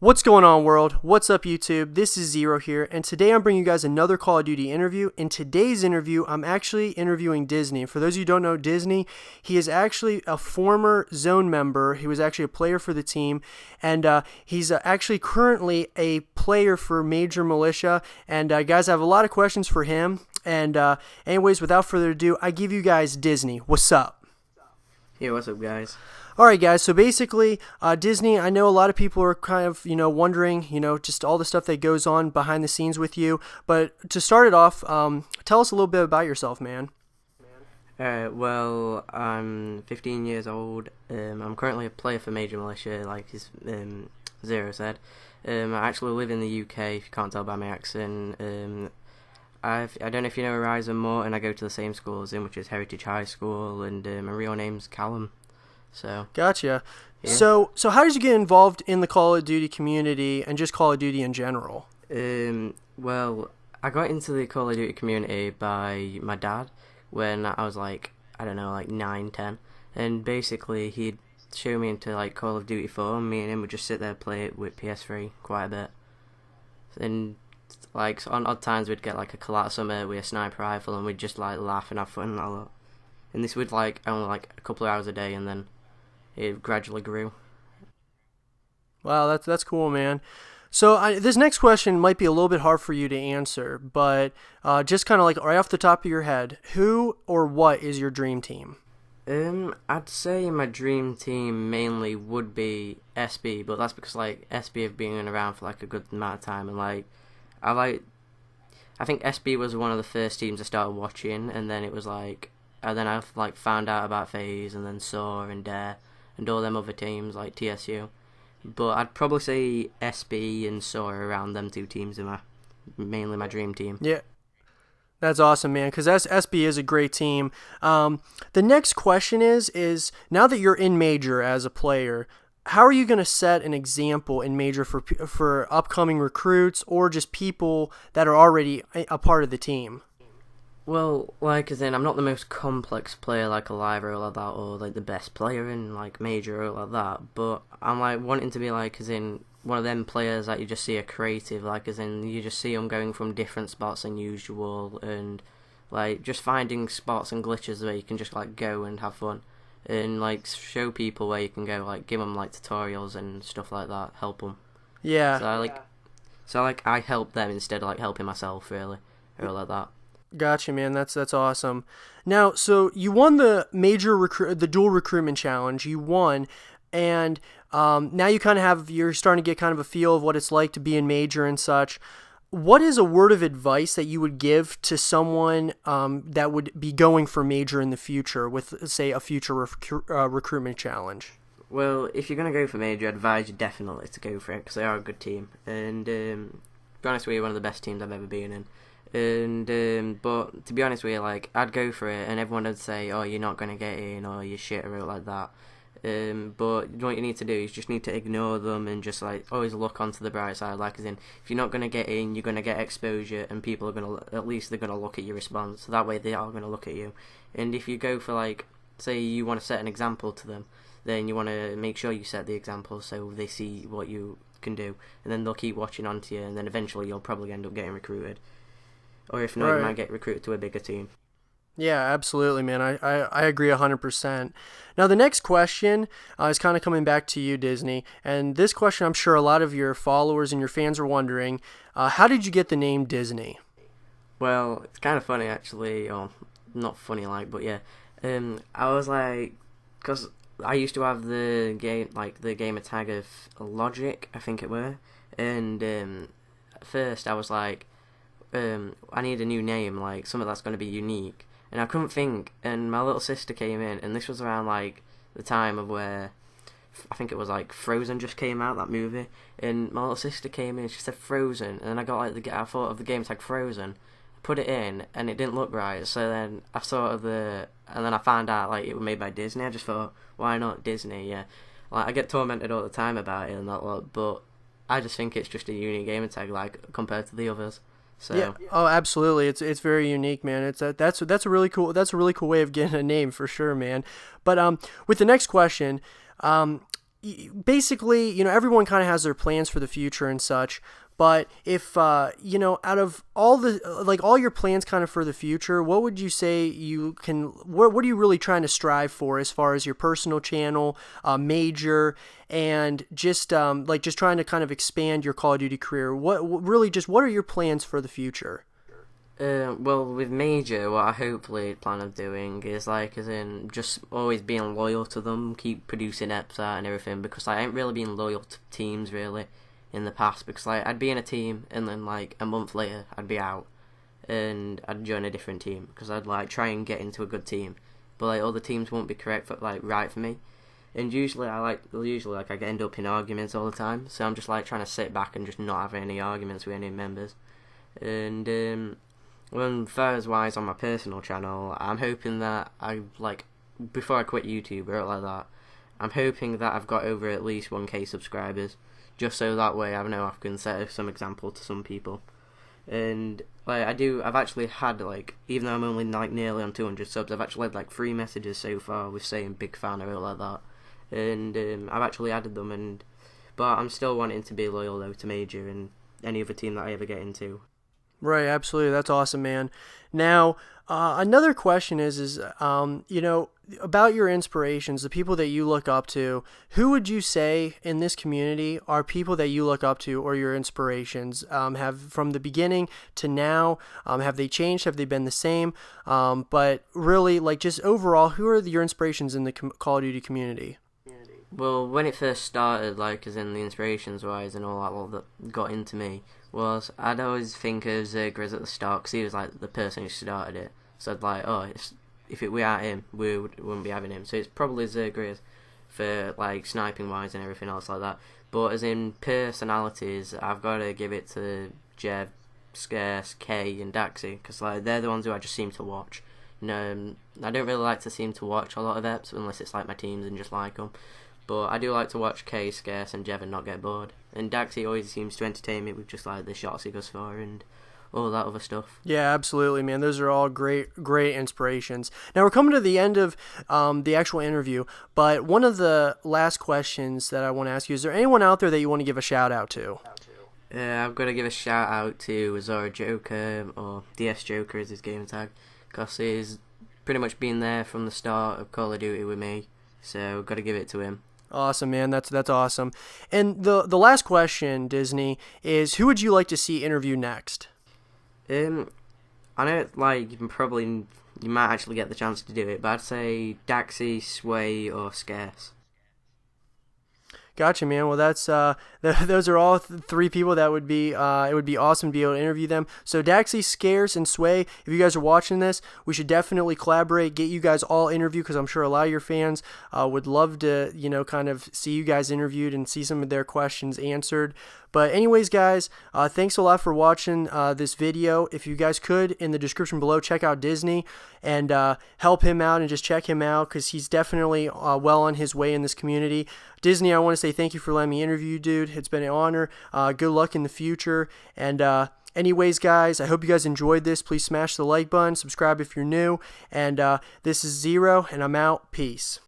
What's going on, world? What's up, YouTube? This is Zero here, and today I'm bringing you guys another Call of Duty interview. In today's interview, I'm actually interviewing Disney. For those of you who don't know Disney, he is actually a former Zone member. He was actually a player for the team, and he's actually currently a player for Major Militia. And guys, I have a lot of questions for him. And anyways, without further ado, I give you guys Disney. What's up? Yeah, what's up, guys? Alright guys, so basically, Disney, I know a lot of people are kind of, wondering, just all the stuff that goes on behind the scenes with you, but to start it off, tell us a little bit about yourself, man. Well, I'm 15 years old. I'm currently a player for Major Militia, like Zero said. I actually live in the UK, if you can't tell by my accent. I don't know if you know Horizon Morton. I go to the same school as him, which is Heritage High School, and my real name's Callum. So Gotcha. yeah. So how did you get involved in the Call of Duty community and just Call of Duty in general? Well, I got into the Call of Duty community by my dad when I was like 9, 10, and basically he'd show me into like Call of Duty 4, and me and him would just sit there and play it with PS3 quite a bit. And like on odd times we'd get like a Collat Summer with a sniper rifle, and we'd just like laugh and have fun a lot. And this would like only like a couple of hours a day, and then it gradually grew. Wow, that's cool, man. So this next question might be a little bit hard for you to answer, but just kind of like right off the top of your head, who or what is your dream team? I'd say my dream team mainly would be SB, but that's because like SB have been around for like a good amount of time, and like I think SB was one of the first teams I started watching, and then it was like, and then I like found out about FaZe and then SAW and Dare and all them other teams like TSU. But I'd probably say SB and SAW around them two teams are mainly my dream team. Yeah. That's awesome, man, because SB is a great team. The next question is now that you're in Major as a player, how are you going to set an example in Major for upcoming recruits or just people that are already a part of the team? Well, like, as in, I'm not the most complex player like Alive or like that, or like the best player in like Major or like that, but I'm like wanting to be like, as in, one of them players that you just see are creative, like, as in, you just see them going from different spots than usual, and like just finding spots and glitches where you can just like go and have fun, and like show people where you can go, like give them like tutorials and stuff like that, help them. Yeah. So I help them instead of like helping myself, really, or like that. Gotcha, man. That's awesome. Now, so you won the the dual recruitment challenge. You won, and now you're starting to get kind of a feel of what it's like to be in Major and such. What is a word of advice that you would give to someone that would be going for Major in the future with, say, a future recruitment challenge? Well, if you're gonna go for Major, I'd advise you definitely to go for it because they are a good team, and to be honest with you, one of the best teams I've ever been in. And but to be honest with you, like, I'd go for it, and everyone would say, "Oh, you're not gonna get in," or "you're shit," or like that. But what you need to do is just need to ignore them and just like always look onto the bright side. Like, as in, if you're not gonna get in, you're gonna get exposure, and people are gonna they're gonna look at your response. So that way, they are gonna look at you. And if you go for like, say you want to set an example to them, then you want to make sure you set the example so they see what you can do, and then they'll keep watching onto you, and then eventually you'll probably end up getting recruited. Or if not, Right. You might get recruited to a bigger team. Yeah, absolutely, man. I agree 100%. Now, the next question is kind of coming back to you, Disney. And this question, I'm sure a lot of your followers and your fans are wondering, how did you get the name Disney? Well, it's kind of funny, actually. Or, not funny, like, but yeah. I was like, because I used to have the gamer tag of Logic, I think it were. And at first, I was like, I need a new name, like something that's going to be unique, and I couldn't think, and my little sister came in, and this was around like the time of where I think it was like Frozen just came out, that movie, and my little sister came in, she said Frozen, and then I got like I thought of the game tag Frozen, put it in, and it didn't look right, so then I and then I found out like it was made by Disney. I just thought, why not Disney? Yeah, like I get tormented all the time about it and that lot, but I just think it's just a unique gamer tag, like compared to the others. So. Yeah. Oh, absolutely. It's very unique, man. That's a really cool way of getting a name for sure, man. But with the next question, basically, everyone kind of has their plans for the future and such. But if, out of all your plans kind of for the future, what would you say what are you really trying to strive for as far as your personal channel, major, and just trying to kind of expand your Call of Duty career? What are your plans for the future? Well, with Major, what I hopefully plan on doing is just always being loyal to them, keep producing eps out and everything, because I ain't really been loyal to teams really in the past, because I'd be in a team and then a month later I'd be out and I'd join a different team because I'd try and get into a good team, but other teams won't be correct for right for me, and usually I end up in arguments all the time, so I'm just trying to sit back and just not have any arguments with any members. And when far wise on my personal channel, I'm hoping that before I quit YouTube or like that, I'm hoping that I've got over at least 1k subscribers, just so that way I know I can set some example to some people. And I've actually had even though I'm only nearly on 200 subs, I've actually had 3 messages so far with saying big fan or like that, and I've actually added them, but I'm still wanting to be loyal though to Major and any other team that I ever get into. Right, absolutely. That's awesome, man. Now, another question is about your inspirations, the people that you look up to. Who would you say in this community are people that you look up to or your inspirations? Have from the beginning to now, have they changed? Have they been the same? But really, just overall, who are your inspirations in the Call of Duty community? Well, when it first started, as in the inspirations wise and all that got into me, I'd always think of Zergriz at the start, because he was the person who started it. So I'd if we are him, we wouldn't be having him. So it's probably Zergriz for sniping wise and everything else like that. But as in personalities, I've got to give it to Jev, Scarce, Kay, and Daxi, because they're the ones who I just seem to watch. I don't really like to seem to watch a lot of eps unless it's my teams and just like them. But I do like to watch Kay, Scarce, and Jev and not get bored. And Daxi always seems to entertain me with just the shots he goes for and all that other stuff. Yeah, absolutely, man. Those are all great inspirations. Now we're coming to the end of the actual interview, but one of the last questions that I want to ask you, is there anyone out there that you want to give a shout out to? I've got to give a shout out to Zora Joker, or DS Joker is his game tag, because he's pretty much been there from the start of Call of Duty with me, so got to give it to him. Awesome, man. That's awesome. And the last question, Disney, is who would you like to see interview next? I know you might actually get the chance to do it, but I'd say Daxi, Sway, or Scarce. Gotcha, man. Well, that's those are all 3 people that would be it would be awesome to be able to interview them. So Daxi, Scarce, and Sway, if you guys are watching this, we should definitely collaborate, get you guys all interviewed, because I'm sure a lot of your fans would love to kind of see you guys interviewed and see some of their questions answered. But anyways, guys, thanks a lot for watching this video. If you guys could, in the description below, check out Disney and help him out and just check him out, because he's definitely well on his way in this community. Disney, I want to say thank you for letting me interview you, dude. It's been an honor. Good luck in the future. And anyways, guys, I hope you guys enjoyed this. Please smash the like button, subscribe if you're new. And this is Zero, and I'm out. Peace.